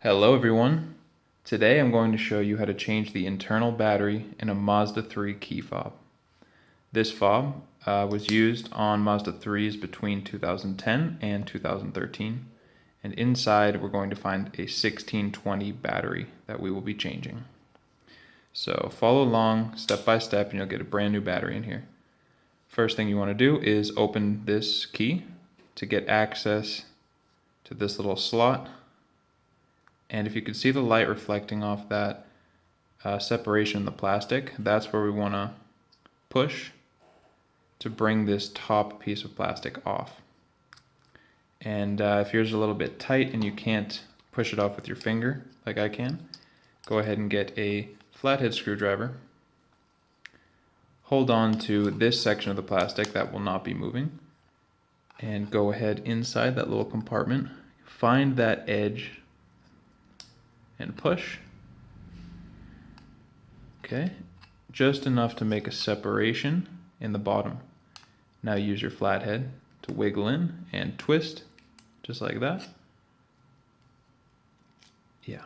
Hello everyone. Today I'm going to show you how to change the internal battery in a Mazda 3 key fob. This fob was used on Mazda 3s between 2010 and 2013, and inside we're going to find a 1620 battery that we will be changing. So follow along step by step and you'll get a brand new battery in here. First thing you want to do is open this key to get access to this little slot. And if you can see the light reflecting off that separation in the plastic, that's where we want to push to bring this top piece of plastic off. And if yours is a little bit tight and you can't push it off with your finger like I can, go ahead and get a flathead screwdriver. Hold on to this section of the plastic that will not be moving, and go ahead inside that little compartment, find that edge and push. Okay, just enough to make a separation in the bottom. Now use your flathead to wiggle in and twist, just like that. Yeah,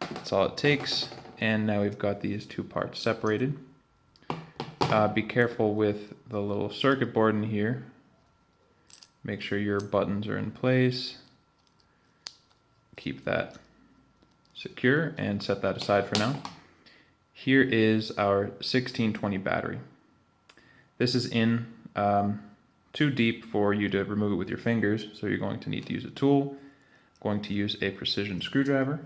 that's all it takes. And now we've got these two parts separated. Be careful with the little circuit board in here. Make sure your buttons are in place. Keep that secure and set that aside for now. Here is our 1620 battery. This is in too deep for you to remove it with your fingers, so you're going to need to use a tool. Going to use a precision screwdriver.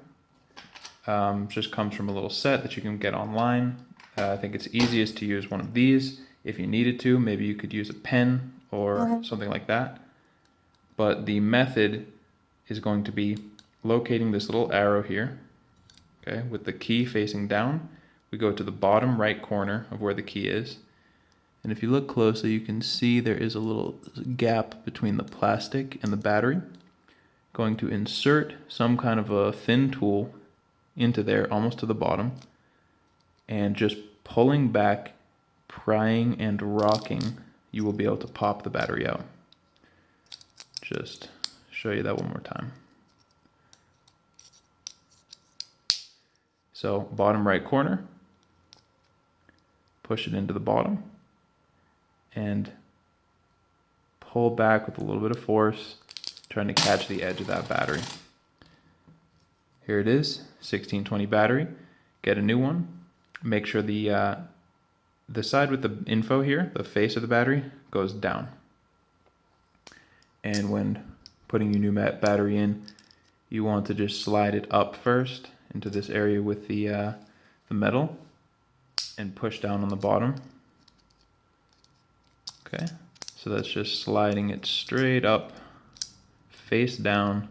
Just comes from a little set that you can get online. I think it's easiest to use one of these. If you needed to, maybe you could use a pen or something like that. But the method is going to be locating this little arrow here, okay, with the key facing down. We go to the bottom right corner of where the key is, and if you look closely you can see there is a little gap between the plastic and the battery. Going to insert some kind of a thin tool into there almost to the bottom, and just pulling back, prying and rocking, you will be able to pop the battery out. Just show you that one more time. So bottom right corner, push it into the bottom and pull back with a little bit of force, trying to catch the edge of that battery. Here it is, 1620 battery. Get a new one. Make sure the side with the info here, the face of the battery, goes down. And when putting your new battery in, you want to just slide it up first into this area with the metal and push down on the bottom. Okay, so that's just sliding it straight up, face down,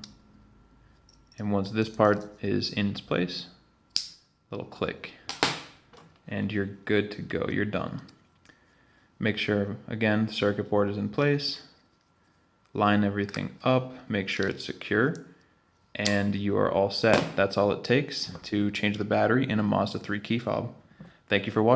and once this part is in its place, little click, and you're good to go, you're done. Make sure, again, the circuit board is in place, line everything up, make sure it's secure, and you are all set. That's all it takes to change the battery in a Mazda 3 key fob. Thank you for watching.